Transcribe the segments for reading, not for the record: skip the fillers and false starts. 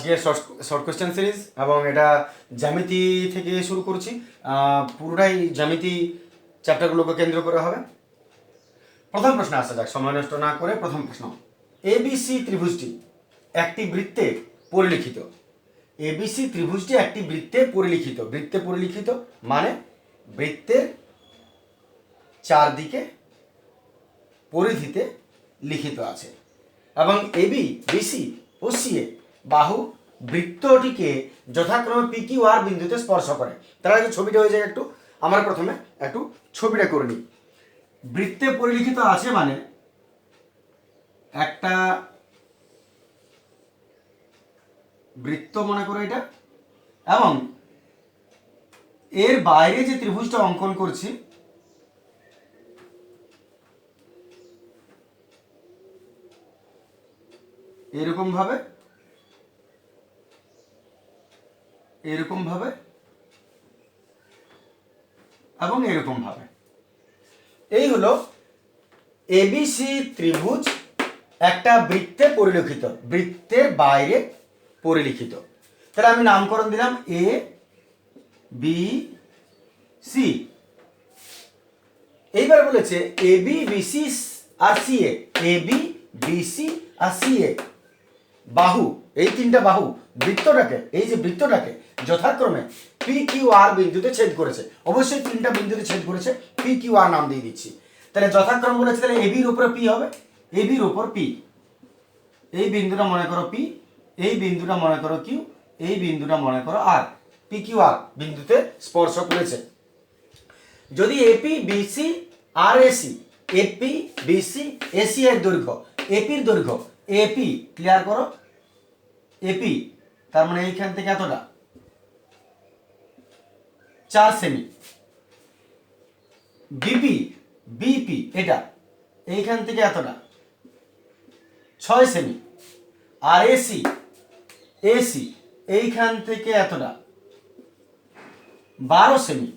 আজকে short question series এবং এটা জ্যামিতি থেকে শুরু করছি। পুরোটাই জ্যামিতি চ্যাপ্টারগুলোকে কেন্দ্র করে হবে। প্রথম প্রশ্ন আসা যাক, সময় নষ্ট না করে। প্রথম প্রশ্ন, এবিসি ত্রিভুজটি একটি বৃত্তে পরিলিখিত। এবিসি ত্রিভুজটি একটি বৃত্তে পরিলিখিত। বৃত্তে পরিলিখিত মানে বৃত্তের চারদিকে পরিধিতে লিখিত আছে এবং এবি, বিসি ও সিএ বাহু বৃত্তটিকে যথাক্রমে পি কিউ আর বিন্দুতে স্পর্শ করে। তার আগে ছবিটা হয়ে যায় একটু, আমরা প্রথমে একটু ছবিটা করে নিই। বৃত্তে পরিলিখিত আছে মানে একটা বৃত্ত মনে করো এটা, এবং এর বাইরে যে ত্রিভুজটা অঙ্কন করছি এরকম ভাবে এবং এরকম ভাবে, এই হলো এবিসি ত্রিভুজ একটা বৃত্তে পরিলক্ষিত, বৃত্তের বাইরে পরিলিখিত। তাহলে আমি নামকরণ দিলাম এ বি সি। এইবার বলেছে এবি বিসি আর সিএ, এবি বিসি আর সিএ বাহু, এই তিনটা বাহু বৃত্তটাকে, এই যে বৃত্তটাকে যথাক্রমে পি কিউ আর বিন্দুতে ছেদ করেছে। অবশ্যই তিনটা বিন্দুতে ছেদ করেছে, পি কিউ আর নাম দিয়ে দিচ্ছি। তাহলে যথাক্রম বলেছে, তাহলে এবির উপরে পি হবে, এবির উপর পি, এই বিন্দুটা মনে করো পি, এই বিন্দুটা মনে করো কিউ, এই বিন্দুটা মনে করো আর। পি কিউ আর বিন্দুতে স্পর্শ করেছে। যদি এপি বিসি আর এসি, এপি বিসি এসি এর দৈর্ঘ্য, এপির দৈর্ঘ্য এপি, ক্লিয়ার করো, এপি তার মানে এইখান থেকে এতটা 4 সেমি, বিপি বিপি এটা এইখান থেকে এতটা 6 সেমি, আর এসি এসি এইখান থেকে এতটা 12 সেমি।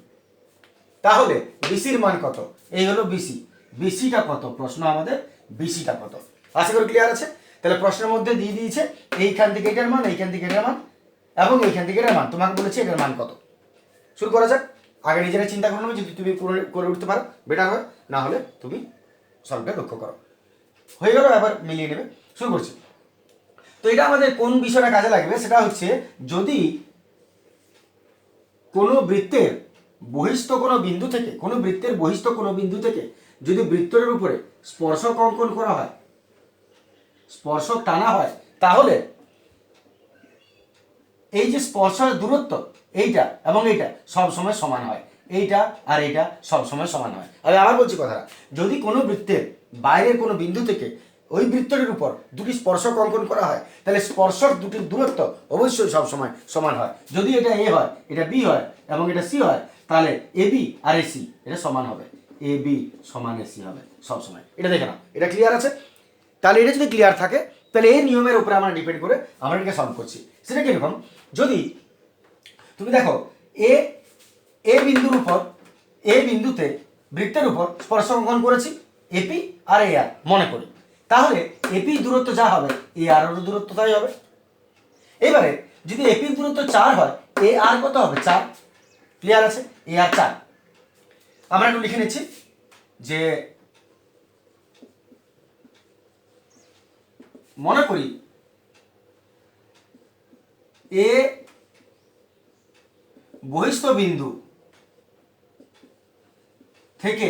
তাহলে বিসির মান কত? এই হলো বিসি। বিসিটা কত? প্রশ্ন আমাদের বিসিটা কত, আশা করি ক্লিয়ার আছে। তাহলে প্রশ্নের মধ্যে দিয়ে দিয়েছে এইখান থেকে এটার মান, এইখান থেকে এটার মান এবং এইখান থেকে এটার মান। তোমাকে বলেছে এটার মান কত। শুরু করা যাক। আগে নিজেরা চিন্তা করে নেবে, যদি তুমি করে উঠতে পারো বেটার হয়, না হলে তুমি সলভটা লক্ষ্য করো। হয়ে গেল, এবার মিলিয়ে নেবে। শুরু করছি। তো এটা আমাদের কোন বিষয়টা কাজে লাগবে, সেটা হচ্ছে যদি কোনো বৃত্তের বহিস্থ কোনো বিন্দু থেকে, কোনো বৃত্তের বহিস্থ কোনো বিন্দু থেকে যদি বৃত্তের উপরে স্পর্শক অঙ্কন করা হয়, স্পর্শক টানা হয়, তাহলে এই যে স্পর্শের দূরত্ব এইটা এবং এইটা সব সময় সমান হয়, এইটা আর এইটা সব সময় সমান হয়। আমি আবার বলছি কথাটা, যদি কোনো বৃত্তের বাইরের কোনো বিন্দু থেকে ওই বৃত্তটির উপর দুটি স্পর্শক অঙ্কন করা হয়, তাহলে স্পর্শক দুটির দূরত্ব অবশ্যই সব সময় সমান হয়। যদি এটা এ হয়, এটা বি হয় এবং এটা সি হয়, তাহলে এ বি আর এসি এটা সমান হবে, এ বি সমান এসি হবে সব সময়। এটা দেখে নাও, এটা ক্লিয়ার আছে? তাহলে এটা যদি ক্লিয়ার থাকে, তাহলে এই নিয়মের উপরে আমরা ডিপেন্ড করে আমরা এটাকে সলভ করছি। সেটা কিরকম, যদি তুমি দেখো এ বিন্দুর উপর, এ বিন্দুতে বৃত্তের উপর স্পর্শ অঙ্কন করেছি এপি আর এ আর মনে করি, তাহলে এপি দূরত্ব যা হবে এ আর দূরত্ব তাই হবে। এবারে যদি এপির দূরত্ব 4 হয়, এ আর কত হবে? 4। ক্লিয়ার আছে? এ আর 4। আমরা একটু লিখে নিচ্ছি যে মনে করি এ বহিস্থ বিন্দু থেকে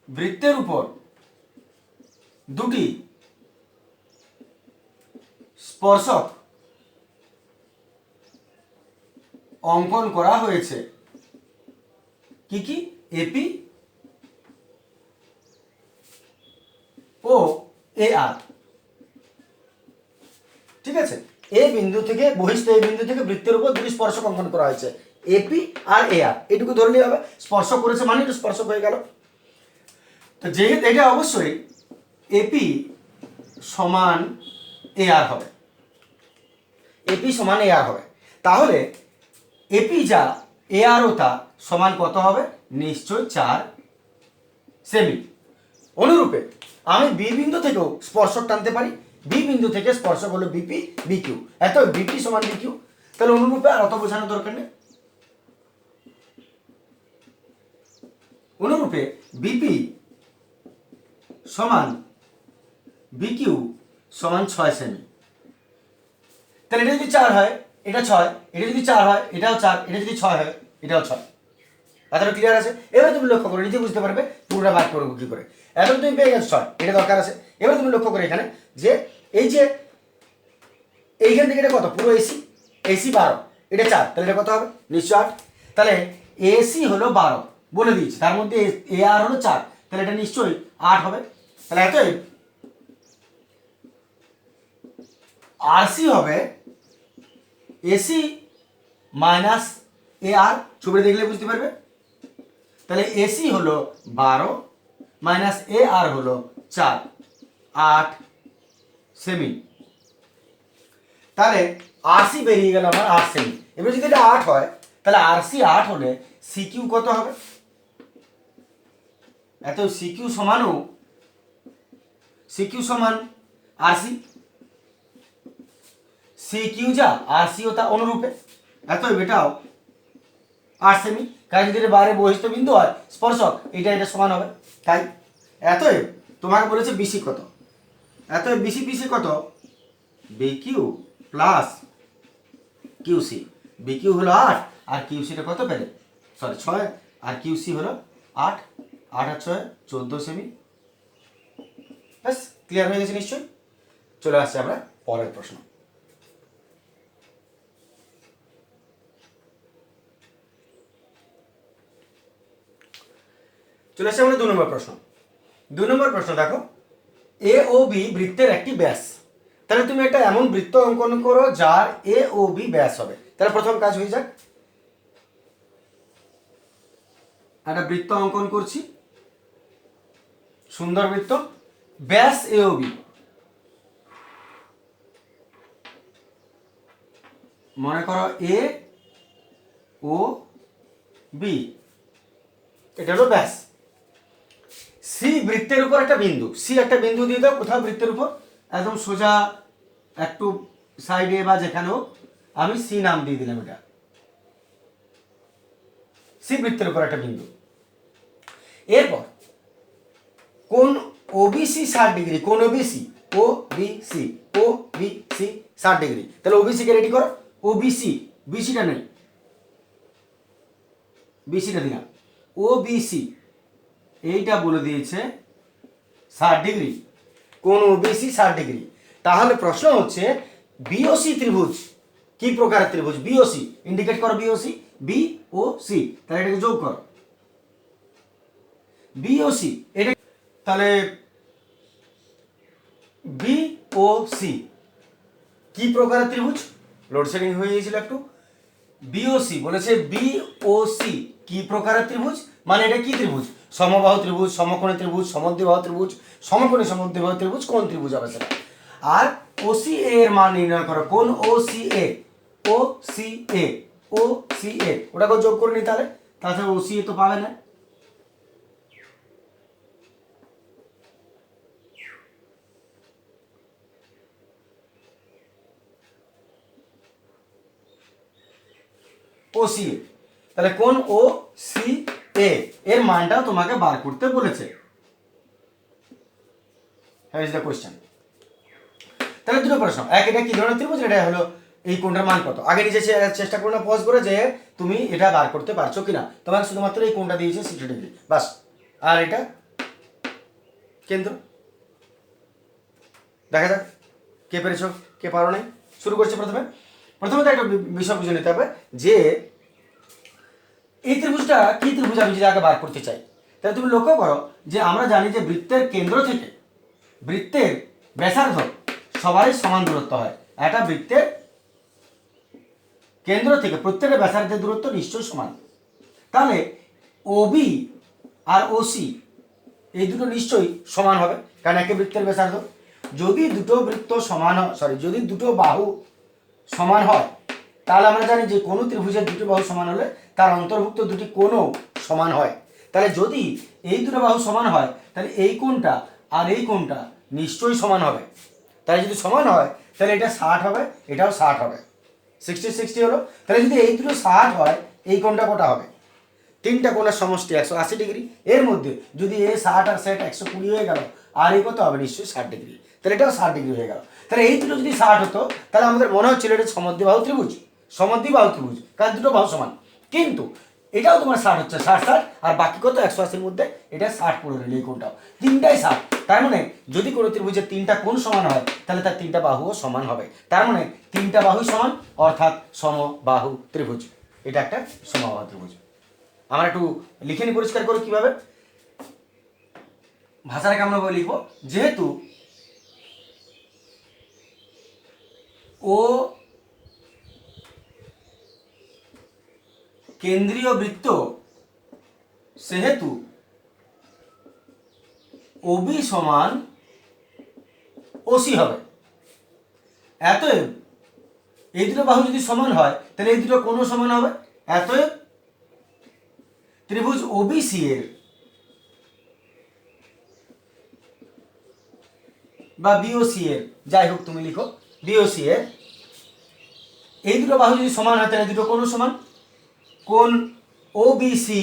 বৃত্তের উপর দুটি স্পর্শক অঙ্কন করা হয়েছে। কি কি? এপি ও এ আর। ঠিক আছে, এই বিন্দু থেকে বহিস্থ এই বিন্দু থেকে বৃত্তের উপর দুটি স্পর্শক অঙ্কন করা হয়েছে, এপি আর এ আর। এটুকু ধরলে হবে, স্পর্শ করেছে মানে একটু স্পর্শক হয়ে গেল। তো যেহেতু এটা অবশ্যই এপি সমান এ আর হবে, এপি সমান এ আর হবে, তাহলে এপি যা এ আর ও তা সমান কত হবে? নিশ্চয় 4 সেমি। অনুরূপে আমি বি বিন্দু থেকেও স্পর্শক টানতে পারি। বি বিন্দু থেকে স্পর্শক হলো বিপি বিকিউ, এত বিপি সমান বিকিউ। তাহলে অনুরূপে আর অত বোঝানোর দরকার নেই। অনুরূপে বিপি সমান বিকিউ সমান 6 সেমি। তাহলে এটা যদি 4 হয় এটা 6, এটা যদি 4 হয় এটাও 4, এটা যদি 6 হয় এটাও 6। কথাটা ক্লিয়ার আছে? এবার তুমি লক্ষ্য করো, নিজে বুঝতে পারবে পুরোটা বার করবো কি করে। এখন তুমি পেয়ে গেছো 6, এটা দরকার আছে। এবার তুমি লক্ষ্য করো এখানে যে এই যে এইখান থেকে এটা কত, পুরো এসি, এসি 12, এটা 4, তাহলে এটা কত হবে? নিশ্চয় 8। তাহলে এসি হলো 12 বলে দিয়েছি, তার মধ্যে এ আর হলো 4, তাহলে এটা নিশ্চয়ই 8 হবে। তাহলে এত আরসি হবে এসি মাইনাস এ আর, ছবিটা দেখলে বুঝতে পারবে। তাহলে এসি হলো 12 মাইনাস এ আর হলো 4, 8 সেমি। তাহলে আরসি বেরিয়ে গেল আমার 8 সেমি। এবার যদি এটা 8 হয় তাহলে আরসি 8 হলে সিকিউ কত হবে? এত সিকিউ সমান আরসি, সিকিউ যা আরসিও তা অনুরূপে। এত এটাও 8 সেমি, কারণ যদি এটা বাইরে বহিষ্ঠ বিন্দু হয় স্পর্শক, এটা সমান হবে। তাই এতএব তোমাকে বলেছে বিসি কত, এতএব বিসি কত? Bq plus QC. বিকিউ হলো 8 আর কিউসিটা কত পেলে, সরি 6, আর কিউসি হলো 8, 8 আর 6 14 সেমি। ব্যাস ক্লিয়ার হয়ে গেছে নিশ্চয়ই। চলে আসছে আমরা পরের প্রশ্ন। চলে আসছে আমরা 2 নম্বর প্রশ্ন। 2 নম্বর প্রশ্ন দেখো, এ ও বি বৃত্তের একটি ব্যাস। তাহলে তুমি একটা এমন বৃত্ত অঙ্কন করো যার এ ও বি ব্যাস হবে। তাহলে প্রথম কাজ হয়ে যাক, একটা বৃত্ত অঙ্কন করছি, সুন্দর বৃত্ত, ব্যাস এ ও বি। মনে করো এ ও বি, এটা হলো ব্যাস। সি বৃত্তের উপর একটা বিন্দু, সি একটা বিন্দু দিয়ে দাও কোথাও বৃত্তের উপর, একদম সোজা একটু সাইডে বা যেখানেও, আমি সি নাম দিয়ে দিলাম। এটা সি বৃত্তের উপর একটা বিন্দু। এরপর কোন ওবিসি 60 ডিগ্রি, কোন ওবিসি, ও বি সি, ও বি সি 60 ডিগ্রি। তাহলে ওবিসি কে রেডি করো, ওবিসি, বিসিটা নেই, বিসিটা দিলাম, ও বিসি এইটা বলে দিয়েছে 60 ডিগ্রি, কোন ওবিসি 60 ডিগ্রি। তাহলে প্রশ্ন হচ্ছে বিওসি ত্রিভুজ কি প্রকারের ত্রিভুজ? বিওসি ইন্ডিকেট করো, বিওসি, বি ও সি, তাহলে এটাকে যোগ করো, বিওসি এটা। তাহলে বি ও সি কি প্রকারের ত্রিভুজ? লোডশেডিং হয়ে গিয়েছিল একটু। বিওসি বলেছে বিওসি কি প্রকারের ত্রিভুজ, মানে এটা কি ত্রিভুজ? সমবাহু ত্রিভুজ, সমকোণী ত্রিভুজ, সমদ্বিবাহু ত্রিভুজ, সমকোণী সমদ্বিবাহু ত্রিভুজ, কোন ত্রিভুজ হবে সেটা। আর ওসি এর মান নির্ণয় করো, কোন O C A, O C A, O C A, ওটাকে যোগ করে নি, তাহলে তাছাড়া ওসি এ তো পাবে না। ও সি এ, তাহলে কোন ও সি এ এর মানটা তোমাকে বার করতে বলেছে। Here is the question. তাহলে দুটো প্রশ্ন, এক এটা কি ধরনের ত্রিভুজ, এটা হলো এই কোণটার মান কত। আগে নিজে চেষ্টা করো না পজ করে যে তুমি এটা বার করতে পারছো কিনা। তোমাকে শুধুমাত্র এই কোণটা দিয়েছে 60 ডিগ্রি বাস, আর এটা কেন্দ্র। দেখা যাক কে পেরেছো কে পারো নাই। শুরু করছে প্রথমে তো একটা বিষয় বুঝে নিতে হবে যে এই ত্রিভুজটা কি ত্রিভুজ আমি যদি আগে বার করতে চাই। তাহলে তুমি লক্ষ্য করো যে আমরা জানি যে বৃত্তের কেন্দ্র থেকে বৃত্তের ব্যাসার্ধ সবারই সমান দূরত্ব হয়। একটা বৃত্তের কেন্দ্র থেকে প্রত্যেকটা ব্যাসার্ধের দূরত্ব নিশ্চয়ই সমান। তাহলে ওবি আর ওসি এই দুটো নিশ্চয়ই সমান হবে, কারণ একই বৃত্তের ব্যাসার্ধ। যদি দুটো বৃত্ত সমান হয়, যদি দুটো বাহু সমান হয়, তাহলে আমরা জানি যে কোনো ত্রিভুজের দুটি বাহু সমান হলে তার অন্তর্ভুক্ত দুটি কোণও সমান হয়। তাহলে যদি এই দুটো বাহু সমান হয় তাহলে এই কোণটা আর এই কোণটা নিশ্চয়ই সমান হবে। তাহলে যদি সমান হয় তাহলে এটা 60 হবে, এটাও 60 হবে, 60 হলো। তাহলে যদি এই দুটো 60 হয়, এই কোণটা কটা হবে? তিনটা কোণের সমষ্টি 180 ডিগ্রি। এর মধ্যে যদি এ 60 আর 60 120 হয়ে গেল, আর এই কত হবে? নিশ্চয়ই 60 ডিগ্রি। তাহলে এটাও 60 ডিগ্রি হয়ে গেল। তাহলে এই দুটো যদি 60 হতো তাহলে আমাদের মনে হচ্ছিল এটা সমদ্বিবাহু ত্রিভুজ, সমদ্বিবাহু ত্রিভুজ, কারণ দুটো বাহু সমান। কিন্তু এটাও তোমার 60 হচ্ছে, 60 আর বাকি কত? 180-র মধ্যে এটা 60 পড়ে রইল, এই কোণটাও তিনটাই 60। তার মানে যদি কোনো ত্রিভুজের তিনটা কোণ সমান হয় তাহলে তার তিনটা বাহুও সমান হবে। তার মানে তিনটা বাহুই সমান, অর্থাৎ সমবাহু ত্রিভুজ। এটা একটা সমবাহু ত্রিভুজ। আমরা একটু লিখে নি পরিষ্কার করে কিভাবে। ভাষাটাকে আমরা লিখবো, যেহেতু ও কেন্দ্রীয় বৃত্ত সেহেতু ওবি সমান ওসি হবে। অতএব এই দুটো বাহু যদি সমান হয় তাহলে এই দুটো কোণ সমান হবে। অতএব ত্রিভুজ ওবিসি এর বা বিওসি এর, যাই হোক তুমি লিখো, বিওসি এর এই দুটো বাহু যদি সমান হয় তাহলে দুটো কোণ সমান। কোণ ওবিসি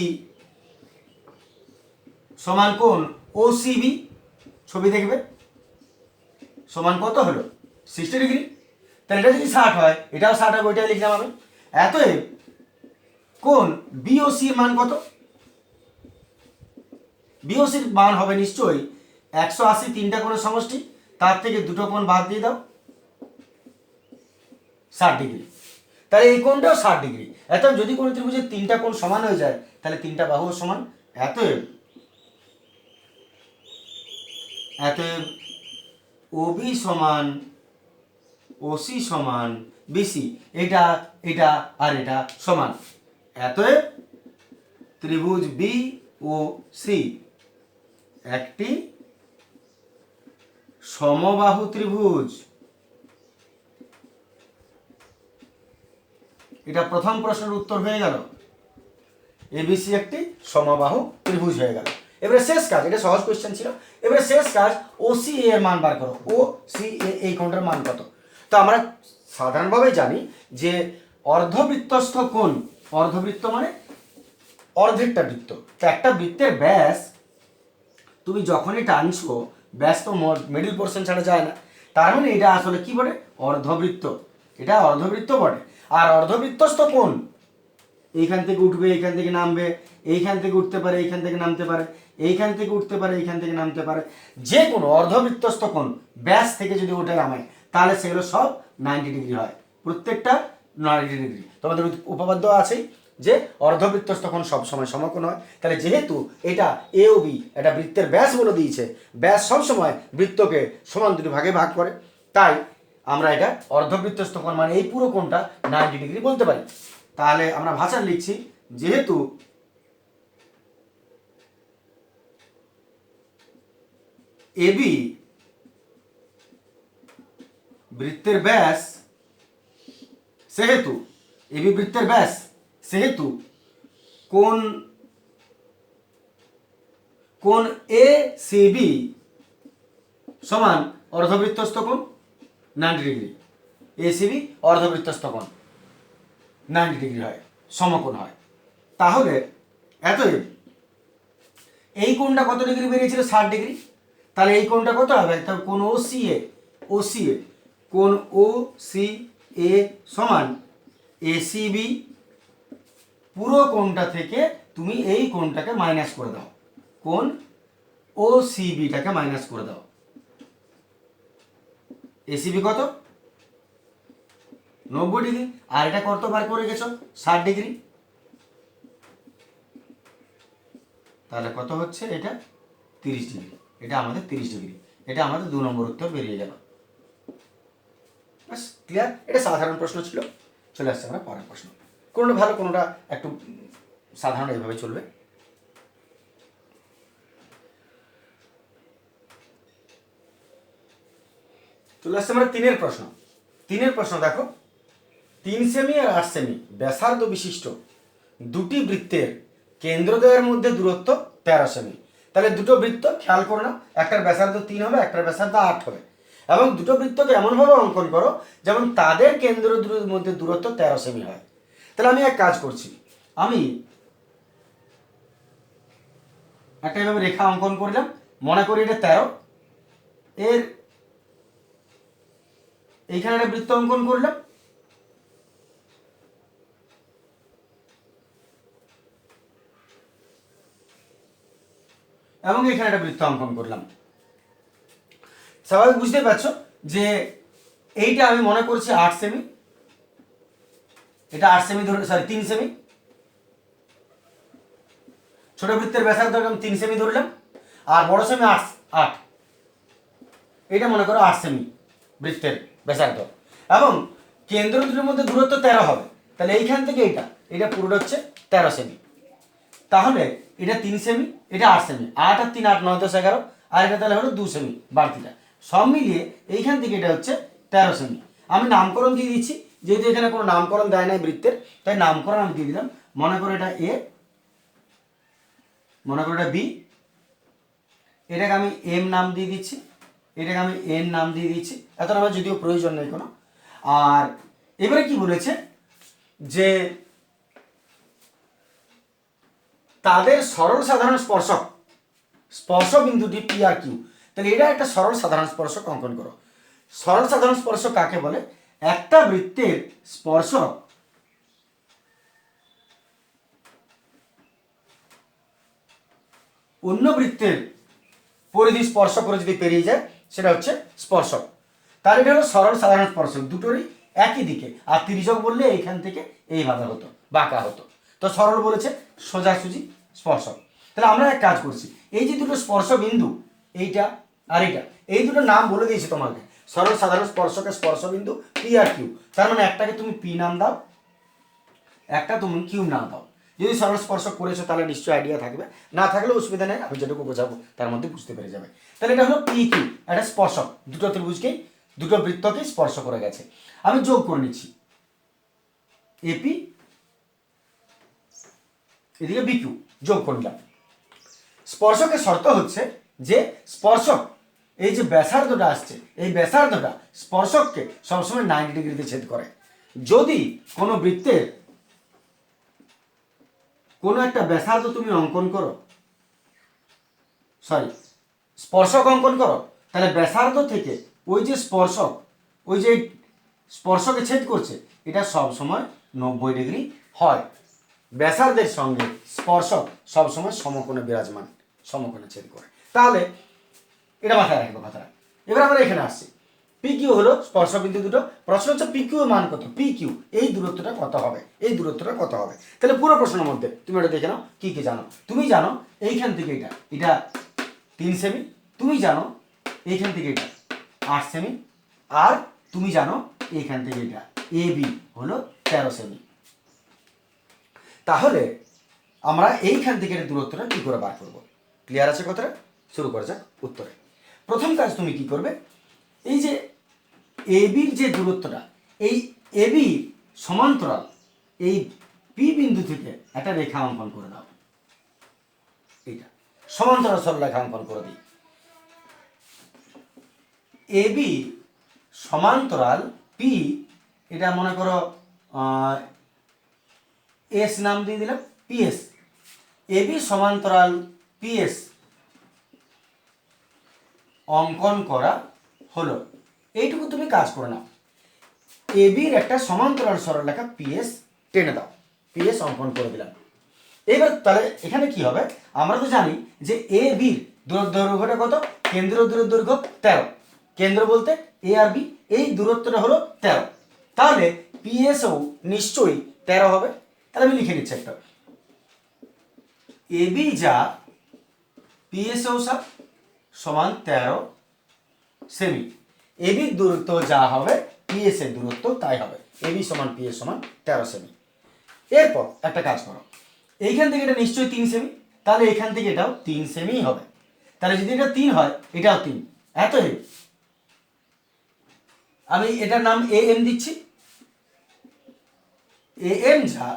সমান কোণ ওসিবি, ছবি দেখবে, সমান কত হলো? 60 ডিগ্রি। তাহলে এটা যদি 60 হয় এটাও 60 হবে, ওইটাই লিখলাম আমি। অতএব কোণ বিওসি এর মান কত? বিওসির মান হবে নিশ্চয়ই 180, তিনটা কোণের সমষ্টি, তার থেকে দুটো কোণ বাদ দিয়ে দাও, 60 ডিগ্রি। তাহলে এই কোণটাও 60 ডিগ্রি। অতএব যদি কোনো ত্রিভুজের তিনটা কোণ সমান হয়ে যায় তাহলে তিনটা বাহুও সমান। অতএব ওবি সমান ওসি সমান বিসি, এটা এটা আর এটা সমান। অতএব ত্রিভুজ বি ও সি একটি সমবাহু ত্রিভুজ। এটা প্রথম প্রশ্নের উত্তর হয়ে গেল, এবিসি একটি সমবাহু ত্রিভুজ হয়ে গেল। এবারে শেষ কাজ, এটা সহজ কোশ্চেন ছিল। এবারে শেষ কাজ, ওসি এর মান বার করো। ও সি এ এই কোণটার মান কত? তো আমরা সাধারণভাবে জানি যে অর্ধবৃত্তস্থ কোণ, অর্ধবৃত্ত মানে অর্ধেকটা বৃত্ত। তো একটা বৃত্তের ব্যাস তুমি যখনই টানছো, ব্যাস তো মিডল পোর্শন ছাড়া যায় না। তার মানে এটা আসলে কি বলে? অর্ধবৃত্ত। এটা অর্ধবৃত্ত বটে। আর অর্ধবৃত্তস্থ কোণ এইখান থেকে উঠবে, এইখান থেকে নামবে, এইখান থেকে উঠতে পারে, এইখান থেকে নামতে পারে, এইখান থেকে উঠতে পারে, এইখান থেকে নামতে পারে। যে কোনো অর্ধবৃত্তস্থ কোণ ব্যাস থেকে যদি ওঠে নামে তাহলে সেগুলো সব 90 ডিগ্রি হয়, প্রত্যেকটা 90 ডিগ্রি। তোমাদের উপপাদ্য আছেই যে অর্ধবৃত্তস্থ কোণ সবসময় সমকোণ হয়। তাহলে যেহেতু এটা এ ও বি এটা বৃত্তের ব্যাস বলে দিয়েছে, ব্যাস সবসময় বৃত্তকে সমান দুটি ভাগে ভাগ করে, তাই আমরা এটা অর্ধবৃত্তস্থ কোণ মানে এই পুরো কোণটা 90 ডিগ্রি বলতে পারি। তাহলে আমরা ভাষা লিখছি, যেহেতু এবি বৃত্তের ব্যাস সেহেতু, এবি বৃত্তের ব্যাস সেহেতু কোণ এ সি বি সমান অর্ধবৃত্তস্থ কোণ 90 ডিগ্রি। এ সি বি অর্ধবৃত্তস্থ কোণ 90 ডিগ্রি হয়, সমকোণ হয়। তাহলে এতএব এই কোণটা কত ডিগ্রি বেরিয়েছিল? 60 ডিগ্রি। তাহলে এই কোণটা কত হবে? তাহলে কোণ ও সি এ, কোণ ও সি এ সমান এসিবি। পুরো কোণটা থেকে তুমি এই কোণটাকে মাইনাস করে দাও, কোণ ও সিবিটাকে মাইনাস করে দাও। এসিবি কত? 90 ডিগ্রি। আর এটা কত বার করে গেছো? 60 ডিগ্রি। তাহলে কত হচ্ছে? এটা 30 ডিগ্রি। এটা আমাদের 30 ডিগ্রি। এটা আমাদের 2 নম্বর উত্তর বেরিয়ে গেল। বাস ক্লিয়ার। এটা সাধারণ প্রশ্ন ছিল। চলে আসছে আমরা পরের প্রশ্ন। কোনটা ভালো, কোনটা একটু সাধারণ, এইভাবে চলবে। চলে আসছে আমরা 3-এর প্রশ্ন। 3-এর প্রশ্ন দেখো, 3 সেমি আর 8 সেমি ব্যাসার্ধ বিশিষ্ট দুটি বৃত্তের কেন্দ্রদ্বয়ের মধ্যে দূরত্ব 13 সেমি। তাহলে দুটো বৃত্ত খেয়াল করো না, একটার ব্যাসার্ধ 3 হবে, একটার ব্যাসার্ধ 8 হবে, এবং দুটো বৃত্তকে এমনভাবে অঙ্কন করো যেমন তাদের কেন্দ্র দুটোর মধ্যে দূরত্ব 13 সেমি হয়। তাহলে আমি এক কাজ করছি, আমি একটা এভাবে রেখা অঙ্কন করলাম, মনে করি এটা 13, এর এইখানে একটা বৃত্ত অঙ্কন করলাম, এবং এখানে একটা বৃত্ত অঙ্কন করলাম। স্বাভাবিক বুঝতে পারছো যে এইটা আমি মনে করছি 8 সেমি, এটা 8 সেমি ধরে, সরি 3 সেমি, ছোট বৃত্তের ব্যাসার্ধ আমি 3 সেমি ধরলাম, আর বড় সেমি 8, এটা মনে করো 8 সেমি বৃত্তের ব্যাসার্ধ, এবং কেন্দ্র দুটোর মধ্যে দূরত্ব 13 হবে। তাহলে এইখান থেকে এটা পুরোটা হচ্ছে 13 সেমি। তাহলে এটা 3 সেমি, এটা 8 সেমি, 8 আর 3 8 9 10 11, আর এটা তাহলে হলো 2 সেমি বাড়তিটা, সব মিলিয়ে এইখান থেকে এটা হচ্ছে 13 সেমি। আমি নামকরণ দিয়ে দিচ্ছি, যেহেতু এখানে কোনো নামকরণ দেয় নাই বৃত্তের, তাই নামকরণ আমি দিয়ে দিলাম। মনে করো এটা এ, মনে করো এটা বি, এটাকে আমি এম নাম দিয়ে দিচ্ছি, এটাকে আমি এন নাম দিয়ে দিচ্ছি, এত নামের যদিও প্রয়োজন নেই কোনো। আর এবারে কি বলেছে যে তাদের সরল সাধারণ স্পর্শক, স্পর্শ বিন্দুটি পি আর কিউ। তাহলে এটা একটা সরল সাধারণ স্পর্শক অঙ্কন করো। সরল সাধারণ স্পর্শক কাকে বলে? একটা বৃত্তের স্পর্শক অন্য বৃত্তের পরিধি স্পর্শ করে যদি পেরিয়ে যায় সেটা হচ্ছে স্পর্শক। তার এটা হলো সরল সাধারণ স্পর্শক, দুটোরই একই দিকে। আর তির্যক বললে এইখান থেকে এইভাবে হতো, বাঁকা হতো, তো সরল বলেছে সোজাসুজি স্পর্শক। তাহলে আমরা এক কাজ করছি, এই যে দুটো স্পর্শ বিন্দু, এইটা আর এইটা, এই দুটো নাম বলে দিয়েছি তোমাকে, সরল সাধারণ স্পর্শকের স্পর্শ বিন্দু পি আর কিউ। তার মানে একটাকে তুমি পি নাম দাও, একটা তুমি কিউ নাম দাও। যদি সরল স্পর্শক করেছো তাহলে নিশ্চয়ই আইডিয়া থাকবে, না থাকলে অসুবিধা নেই, আমি যেটুকু বোঝাবো তার মধ্যে বুঝতে পেরে যাবে। তাহলে এটা হলো পি কিউ, একটা স্পর্শক, দুটো ত্রিভুজকেই, দুটো বৃত্তকেই স্পর্শ করে গেছে। আমি যোগ করে নিচ্ছি এপি, এদিকে বিকিউ, যোগ করলাম। স্পর্শকের শর্ত হচ্ছে যে স্পর্শক এই যে ব্যাসার্ধটা আসছে, এই ব্যাসার্ধটা স্পর্শককে সবসময় 90 ডিগ্রিতে ছেদ করে। যদি কোনো বৃত্তের কোনো একটা ব্যাসার্ধ তুমি অঙ্কন করো, সরি স্পর্শক অঙ্কন করো, তাহলে ব্যাসার্ধ থেকে ওই যে স্পর্শক, ওই যে স্পর্শকে ছেদ করছে, এটা সব সময় 90 ডিগ্রি হয়। ব্যাসার্ধের সঙ্গে স্পর্শক সবসময় সমকোণে বিরাজমান, সমকোণে ছেদ করে। তাহলে এটা মাথায় রাখবো কথাটা। এবার আমরা এখানে আসছি, পি কিউ হলো স্পর্শবিন্দু দুটো। প্রশ্ন হচ্ছে পি কিউ মান কত, পি কিউ এই দূরত্বটা কত হবে, এই দূরত্বটা কত হবে। তাহলে পুরো প্রশ্নের মধ্যে তুমি এটা দেখে নাও কি কি জানো। তুমি জানো এইখান থেকে এটা 3 সেমি, তুমি জানো এইখান থেকে এটা 8 সেমি, আর তুমি জানো এইখান থেকে এটা এ বি হলো 13 সেমি। তাহলে আমরা এইখান থেকে দূরত্বটা কি করে বার করব? ক্লিয়ার আছে কথাটা? শুরু করা যাক উত্তরে। প্রথম কাজ তুমি কি করবে, এই যে এবির যে দূরত্বটা, এই এবি সমান্তরাল এই পি বিন্দু থেকে একটা রেখা অঙ্কন করে দাও। এইটা সমান্তরাল সরলরেখা অঙ্কন করে দিই। এবি সমান্তরাল পি, এটা মনে করো এস নাম দিয়ে দিলাম, পিএস। এবি সমান্তরাল পিএস অঙ্কন করা হলো। এইটুকু তুমি কাজ করে নাও। এবির একটা সমান্তরাল সরলরেখা পিএস টেনে দাও, পিএস অঙ্কন করে দিলাম। এবার তাহলে এখানে কি হবে, আমরা তো জানি যে এ বির দৈর্ঘ্যটা কত, কেন্দ্র দৈর্ঘ্য 13, কেন্দ্র বলতে এ আর বি, এই দূরত্বটা হলো 13। তাহলে পিএসও নিশ্চয়ই 13 হবে। তাহলে আমি লিখে নিচ্ছি একটা, এবি যা পিএসও সমান 13 সেমি। এবির দূরত্ব যা হবে পিএস এর দূরত্ব তাই হবে, এবি সমান পিএস সমান 13 সেমি। এরপর একটা কাজ করো, এইখান থেকে এটা নিশ্চয়ই 3 সেমি, তাহলে এখান থেকে এটাও 3 সেমি হবে। তাহলে যদি এটা 3 হয়, এটাও 3, এত আমি এটার নাম এ এম দিচ্ছি। এ এম যা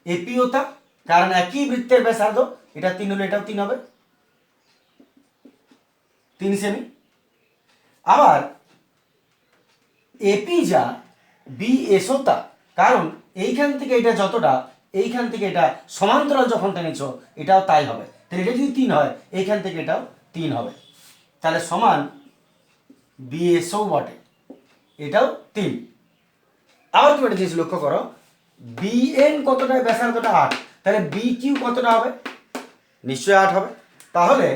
এপিও তা কারণ একই বৃত্তের ব্যাসার্ধ, এটা 3 হলে এটাও 3 হবে, 3 সেমি। আবার এপি যা বিএসও তা, কারণ এইখান থেকে এটা যতটা, এইখান থেকে এটা সমান্তরাল যখন টেনেছ এটাও তাই হবে। তাহলে এটা যদি 3 হয় এইখান থেকে এটাও 3 হবে, তাহলে সমান বিএসও বটে, এটাও 3। আবার তুমি একটা জিনিস লক্ষ্য করো, বিএন কতটা, ব্যাসার্ধটা 8, তাহলে বি কিউ কতটা হবে, নিশ্চয়ই 8 হবে। তাহলে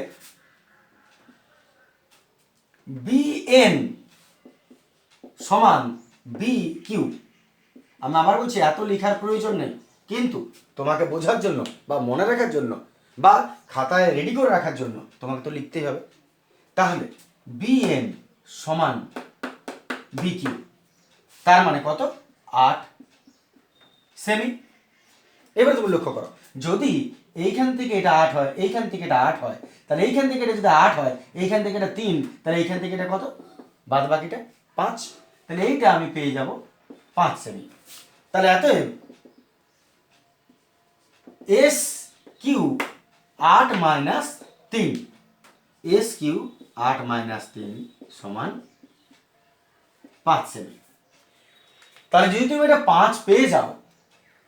বিএন সমান বি কিউ। আমি আবার বলছি এত লেখার প্রয়োজন নেই, কিন্তু তোমাকে বোঝার জন্য বা মনে রাখার জন্য বা খাতায় রেডি করে রাখার জন্য তোমাকে তো লিখতেই হবে। তাহলে বিএন সমান বি কিউ, তার মানে কত, 8 সেমি। এবার তুমি লক্ষ্য করো, যদি এইখান থেকে এটা 8 হয়, এইখান থেকে এটা 8 হয়, তাহলে এইখান থেকে এটা যদি 8 হয়, এইখান থেকে এটা 3, তাহলে এইখান থেকে এটা কত, বাদ বাকিটা 5, তাহলে এইটা আমি পেয়ে যাব 5 সেমি। তাহলে এতএব S Q 8 minus 3, S Q 8 minus 3 সমান 5 সেমি। তাহলে যদি তুমি এটা 5 পেয়ে যাও,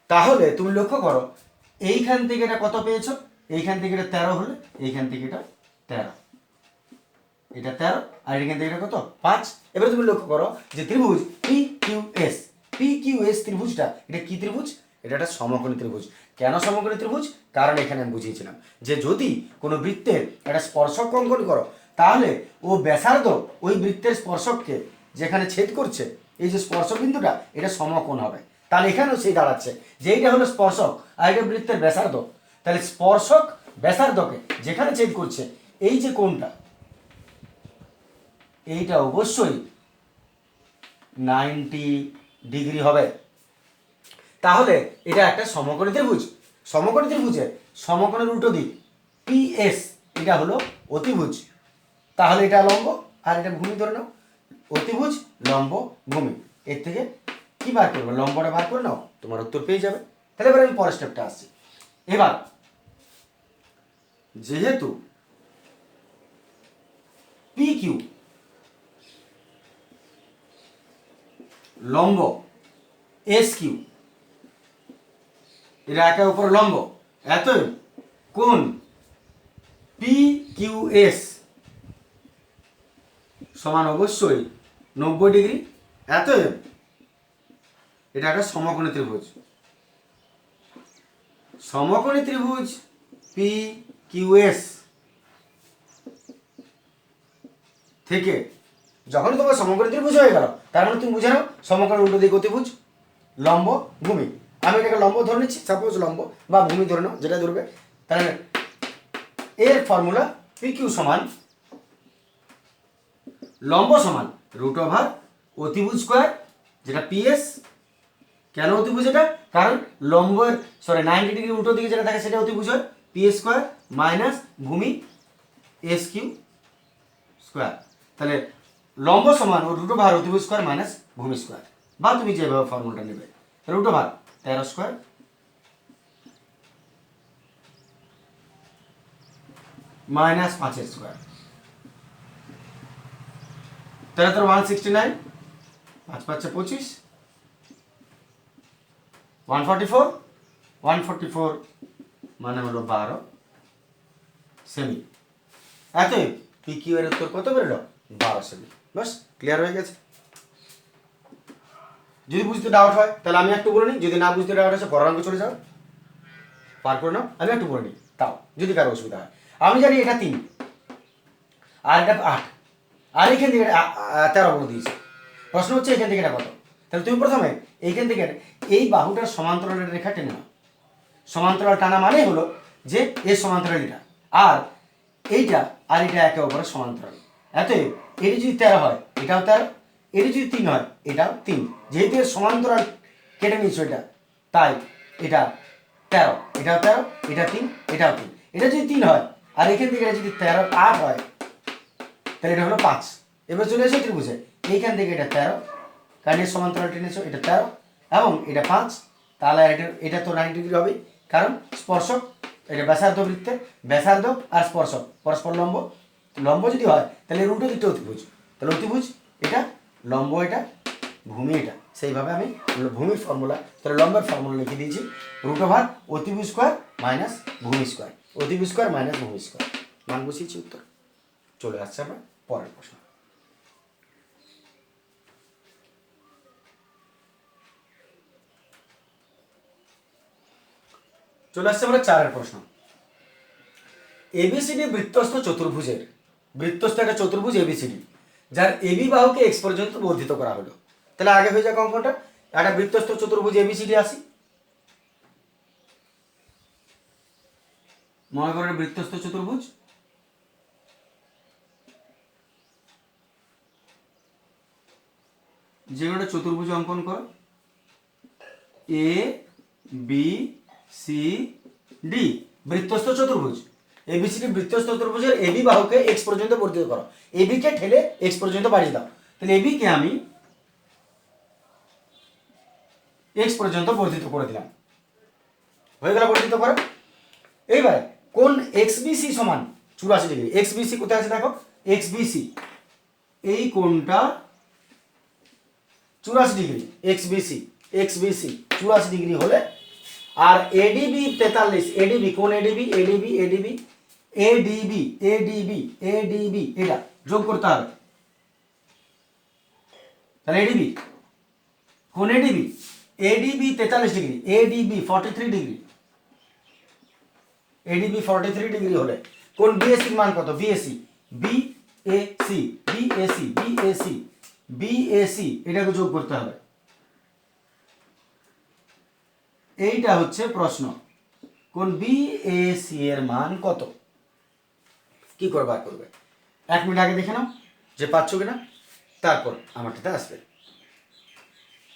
তাহলে তুমি লক্ষ্য করো এইখান থেকে এটা কত পেয়েছো, এইখান থেকে এটা 13 হলে এইখান থেকে এটা 13, এটা 13, আর এখান থেকে এটা কত, 5। এবারে তুমি লক্ষ্য করো যে ত্রিভুজ P Q S, P Q S ত্রিভুজটা এটা কি ত্রিভুজ, এটা একটা সমকোণী ত্রিভুজ। কেন সমকোণী ত্রিভুজ, কারণ এখানে আমি বুঝিয়েছিলাম যে যদি কোনো বৃত্তের একটা স্পর্শক অঙ্কন করো, তাহলে ও ব্যাসার্ধ ওই বৃত্তের স্পর্শককে যেখানে ছেদ করছে, এই যে স্পর্শক বিন্দুটা, এটা সমকোণ হবে। তাহলে এখানেও সেই দাঁড়াচ্ছে যে এইটা হলো স্পর্শক আর এটা বৃত্তের ব্যাসার্ধ, তাহলে স্পর্শক ব্যাসার্ধকে যেখানে ছেদ করছে এই যে কোণটা, এইটা অবশ্যই 90 ডিগ্রি হবে। তাহলে এটা একটা সমকোণী ত্রিভুজ। সমকোণী ত্রিভুজের সমকোণের উল্টো দিক পিএস, এটা হলো অতিভুজ। তাহলে এটা লম্ব আর এটা ভূমি ধরে নাও, অতিভুজ লম্ব ভূমি, এর থেকে কি বার করবে, লম্বটা বার করে নাও, তোমার উত্তর পেয়ে যাবে। তাহলে এবার আমি পরের স্টেপটা আসছি। এবার যেহেতু পি কিউ লম্ব এস কিউ, এরা একে উপর লম্ব, এতএব কোণ পি কিউ এস সমান অবশ্যই 90 ডিগ্রি। এতএব এটা একটা সমকোণী ত্রিভুজ। সমকোণী ত্রিভুজ পি কিউ এস থেকে যখন তোমার সমকোণী ত্রিভুজ হয়ে গেল, তার মানে তুমি বুঝে নাও সমকোণের উল্টো দিক অতিভুজ, লম্ব ভূমি। আমি এটাকে লম্ব ধরে নিচ্ছি, সাপোজ লম্ব বা ভূমি ধরে নাও, যেটা ধরবে। তাহলে এর ফর্মুলা পি কিউ সমান লম্ব সমান √ অতিভুজ স্কোয়ার, যেটা পিএস। কেন অতিভুজ এটা, কারণ লম্বের 90 ডিগ্রি উল্টো দিকে যেটা থাকে সেটা অতিভুজ হয়, পিএস স্কোয়ার মাইনাস ভূমি এস কিউ স্কোয়ার। তাহলে লম্ব সমান √ অতিভুজ স্কোয়ার মাইনাস ভূমি স্কোয়ার, বা তুমি যেভাবে ফর্মুলাটা নেবে, √ 13 স্কোয়ার মাইনাস 5 স্কোয়ার, 13 169, 5 5 25, 144, 144 মানে হলো 12 সেমি। এতএব পি কিউ এর উত্তর কত বেরোলো, 12 সেমি। বাস ক্লিয়ার হয়ে গেছে। যদি বুঝতে ডাউট হয় তাহলে আমি একটু বলে নিই, যদি না বুঝতে ডাউট আছে পরের অঙ্কে চলে যাও, পার করে নাও। আমি একটু বলে নিই তাও যদি কারো অসুবিধা হয়। আমি জানি এটা 3 আর এটা 8, আর এখান থেকে 13 বলে দিয়েছে। প্রশ্ন হচ্ছে এখান থেকে এটা কত। তাহলে তুমি প্রথমে এইখান থেকে এই বাহুটার সমান্তরালের রেখা টেনে নাও। সমান্তরাল টানা মানেই হলো যে এর সমান্তরাল এটা, আর এইটা আর এটা একে অপরের সমান্তরাল। এতএব এটি যদি 13 হয় এটাও 13, এটি যদি 3 হয় এটাও 3। যেহেতু এর সমান্তরাল কেটে নিচ্ছ এটা, তাই এটা 13, এটাও 13, এটা 3, এটাও 3। এটা যদি 3 হয় আর এখান থেকে এটা যদি 13 8 হয়, তাহলে এটা হলো 5। এবার চলে এসো ত্রিভুজে, এইখান থেকে এটা 13, কারণ এর সমান্তরাল টেনেছো, এটা 13 এবং এটা 5, তাহলে এটা তো 90 ডিগ্রি হবে। কারণ স্পর্শক, এটা ব্যাসার্ধ বৃত্তের ব্যাসার্ধ আর স্পর্শক পরস্পর লম্ব, লম্ব যদি হয় তাহলে এর উল্টো দিকটা অতিভুজ, তাহলে অতিভুজ এটা, লম্ব এটা, ভূমি এটা। সেইভাবে আমি ভূমির ফর্মুলা, তাহলে লম্বের ফর্মুলা লিখে দিয়েছি √ অতিভুজ স্কোয়ার মাইনাস ভূমি স্কোয়ার, অতিভুজ স্কোয়ার মাইনাস ভূমি স্কোয়ার। মান বসিয়েছি, উত্তর চলে আসছে। আমরা পরের প্রশ্ন। চলে আসছে আমরা 4 প্রশ্ন। এবিসিডি বৃত্তস্থ চতুর্ভুজের, বৃত্তস্থ একটা চতুর্ভুজ এবিসিডি, যার এবি বাহুকে এক্স পর্যন্ত বর্ধিত করা হলো। তাহলে আগে হয়ে যাক অঙ্কটা, একটা বৃত্তস্থ চতুর্ভুজ এবিসিডি আসি। মনে করেন বৃত্তস্থ চতুর্ভুজ, যে একটা চতুর্ভুজ অঙ্কন করো, এ বি সি ডি বৃত্তস্থ চতুর্ভুজ, এবিসিডি বৃত্তস্থ চতুর্ভুজের এবি বাহুকে এক্স পর্যন্ত বর্ধিত করো, এবি কে ঠেলে এক্স পর্যন্ত বাড়িয়ে দাও। তাহলে এবি কে আমি এক্স পর্যন্ত বর্ধিত করে দিলাম, হয়ে গেল বর্ধিত করা। এইবারে কোন এক্স বিসি সমান 84 ডিগ্রি, এক্স বিসি কোথায় আছে দেখো, এক্স বিসি এই কোণটা 84 ডিগ্রি, এক্স বিসি 84 ডিগ্রি হলে, আর এডিবি 43, এডিবি কোন ADB, ADB ADB ADB ADB ADB এটা যোগ করতে হবে। তাহলে এডিবি কোন ADB, ADB 43 degree, ADB 43 degree, ADB 43 degree হলে কোন বিএসি মান কত, BAC BAC BAC BAC BAC এটাকে যোগ করতে হবে। এইটা হচ্ছে প্রশ্ন, কোন বিএসি এর মান কত, কি করে বার করবে? 1 মিনিট আগে দেখে নাও যে পাচ্ছ কিনা, তারপর আমারটাতে আসবে।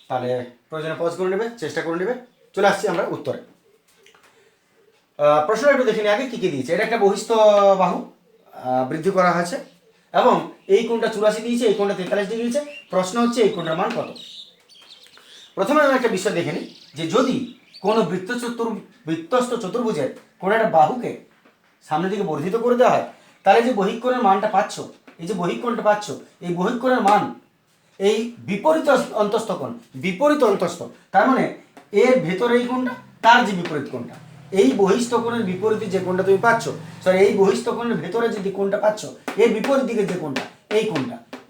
তাহলে প্রয়োজনে পজ করে নেবে, চেষ্টা করে নেবে। চলে আসছি আমরা উত্তরে। প্রশ্নটা একটু দেখে নিই আগে কী কী দিয়েছে। এটা একটা বহিস্থ বাহু বৃদ্ধি করা হয়েছে এবং এই কোণটা 84 দিয়েছে, এই কোণটা 43 ডিগ্রি দিয়েছে। প্রশ্ন হচ্ছে এই কোণটার মান কত। প্রথমে আমি একটা বিষয় দেখে নিই যে যদি কোনো বৃত্তস্থ চতুর্ভুজের কোনো একটা বাহুকে সামনের দিকে বর্ধিত করে দেওয়া হয়, তাহলে যে বহিঃকোণের মানটা পাচ্ছ, এই যে বহিঃকোণটা পাচ্ছ, এই বহিঃকোণের মান এই বিপরীত অন্তস্থ কোণ, বিপরীত অন্তস্থ, তার মানে এর ভেতরে এই কোণটা, তার যে বিপরীত কোণটা, এই বহিস্থ কোণের বিপরীতে যে কোণটা তুমি পাচ্ছ, সরি এই বহিস্থ কোণের ভেতরে যে কোণটা পাচ্ছ, এর বিপরীত দিকে যে কোণটা,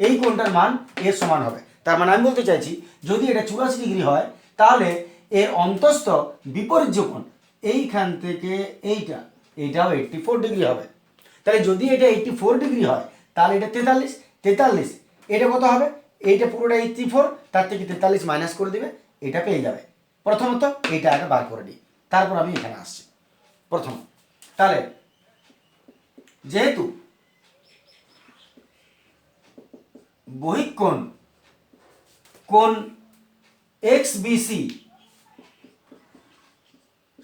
এই কোণটার মান এর সমান হবে। তার মানে আমি বলতে চাইছি যদি এটা 84 ডিগ্রি হয়, তাহলে এর অন্তস্থ বিপরীত যে কোণ, এইখান থেকে এইটাও 84 ডিগ্রি হবে। তাহলে যদি এটা 84 ডিগ্রি হয়, তাহলে এটা 43, এটা কত হবে, এইটা পুরোটা 84, তার থেকে 43 মাইনাস করে দিবে, এটা পেয়ে যাবে। প্রথমত এইটা আগে বার করে দিই, তারপর আমি এখানে আসছি। প্রথম তাহলে যেহেতু বহিঃকোণ কোণ এক্স বিসি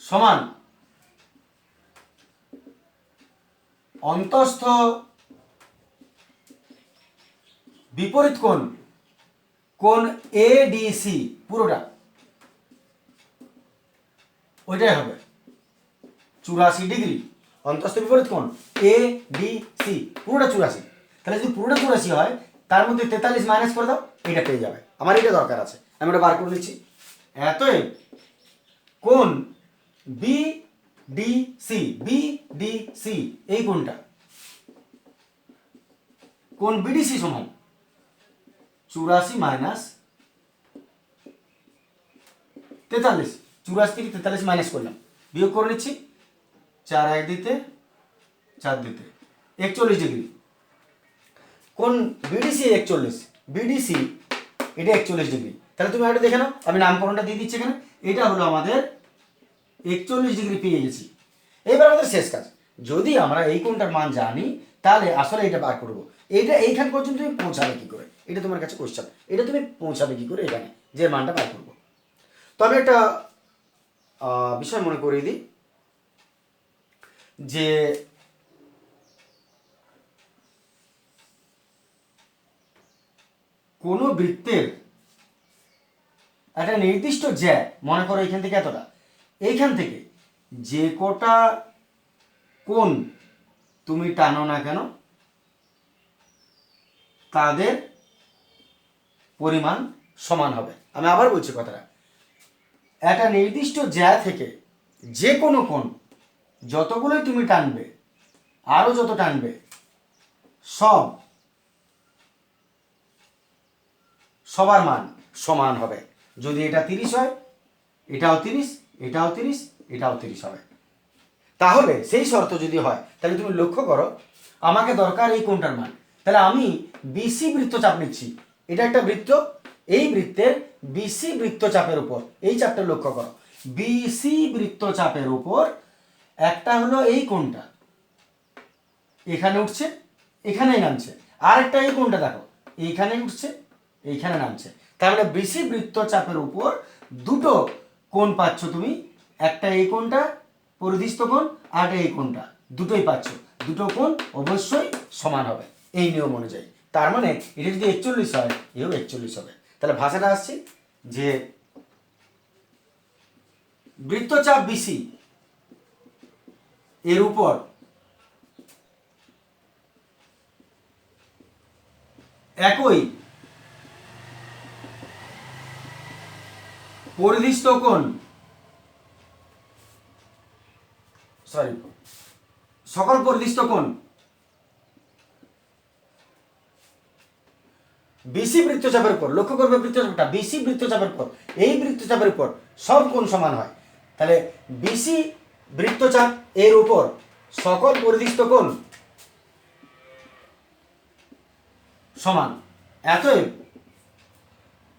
সমান অন্তস্থ বিপরীত কোণ এডিসি, পুরোটা ওইটাই হবে 84 ডিগ্রি, অন্তস্থ বিপরীত কোণ এডিসি পুরোটা 84। তাহলে যদি পুরোটা 84 হয়, তার মধ্যে 43 মাইনাস করে দাও, এটা পেয়ে যাবে। আমার এটা দরকার আছে, আমি ওটা বার করে নিচ্ছি। এতএব কোণ বিডিসি এই কোণটা, কোণ বিডিসি সমান 84 মাইনাস 43, 84 থেকে 43 মাইনাস করলাম, বিয়োগ করে নিচ্ছি, 4 1 দিতে 4 দিতে 41 ডিগ্রি। কোন বিডিসি 41, বিডিসি এটা 41 ডিগ্রি। তাহলে তুমি এটা দেখে নাও, আমি নামকরণটা দিয়ে দিচ্ছি এখানে। এটা হলো আমাদের 41 ডিগ্রি পেয়ে গেছি। এবার আমাদের শেষ কাজ, যদি আমরা এই কোণটার মান জানি, তাহলে আসলে এটা বার করবো। এটা এইখান পর্যন্ত তুমি পৌঁছাবে কি করে, এটা তোমার কাছে কোশ্চেন। এটা তুমি পৌঁছাবে কি করে এখানে, যে মানটা বার করবো। তবে একটা বিষয় মনে করিয়ে দিই যে কোনো বৃত্তের একটা নির্দিষ্ট জ্যা, মনে করো এখান থেকে এতটা, এইখান থেকে যে কটা কোণ তুমি টানো না কেন তাদের পরিমাণ সমান হবে। আমি আবার বলছি কথাটা, একটা নির্দিষ্ট জ্যা থেকে যে কোনো কোণ যতগুলোই তুমি টানবে, আরও যত টানবে, সবার মান সমান হবে। যদি এটা 30 হয়, এটাও 30, এটাও 30, এটাও 30 হবে। তাহলে সেই শর্ত যদি হয়, তাহলে তুমি লক্ষ্য করো, আমাকে দরকার এই কোণটার মান। তাহলে আমি বিসি বৃত্তচাপ নিচ্ছি, এটা একটা বৃত্ত, এই বৃত্তের বিসি বৃত্তচাপের উপর, এই চাপটা লক্ষ্য করো, বিসি বৃত্তচাপের উপর একটা হলো এই কোণটা, এখানে উঠছে, এখানেই নামছে, আর একটা এই কোণটা দেখো, এইখানে উঠছে, এইখানে নামছে। তার মানে বিসি বৃত্তচাপের উপর দুটো কোণ পাচ্ছ তুমি, একটা এই কোণটা পরিধিস্থ কোণ, আর এই কোণটা, দুটোই পাচ্ছ। দুটো কোণ অবশ্যই সমান হবে এই নিয়ম অনুযায়ী। তার মানে এটা যদি 41 হয়, এও 41 হবে। তাহলে ভাষাটা আসছে যে বৃত্তচাপ বিসি এর উপর একই পরিধিস্থ কোণ, সকল পরিধিস্থ কোণ বিসি বৃত্তচাপের উপর, লক্ষ্য করবে বৃত্তচাপটা বিসি বৃত্তচাপের উপর, এই বৃত্তচাপের উপর সব কোণ সমান হয়। তাহলে বিসি বৃত্তচাপ এর উপর সকল পরিধিস্থ কোণ সমান। অতএব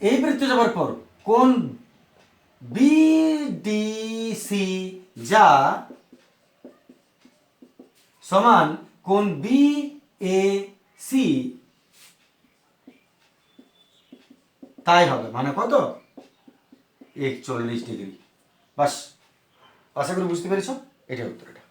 এই বৃত্তচাপের উপর কোণ বিডিসি যা সমান কোণ বিএসি তাই হবে। মানে কত? 41 ডিগ্রি। বাস, আশা করি বুঝতে পেরেছ, এটাই উত্তর। এটা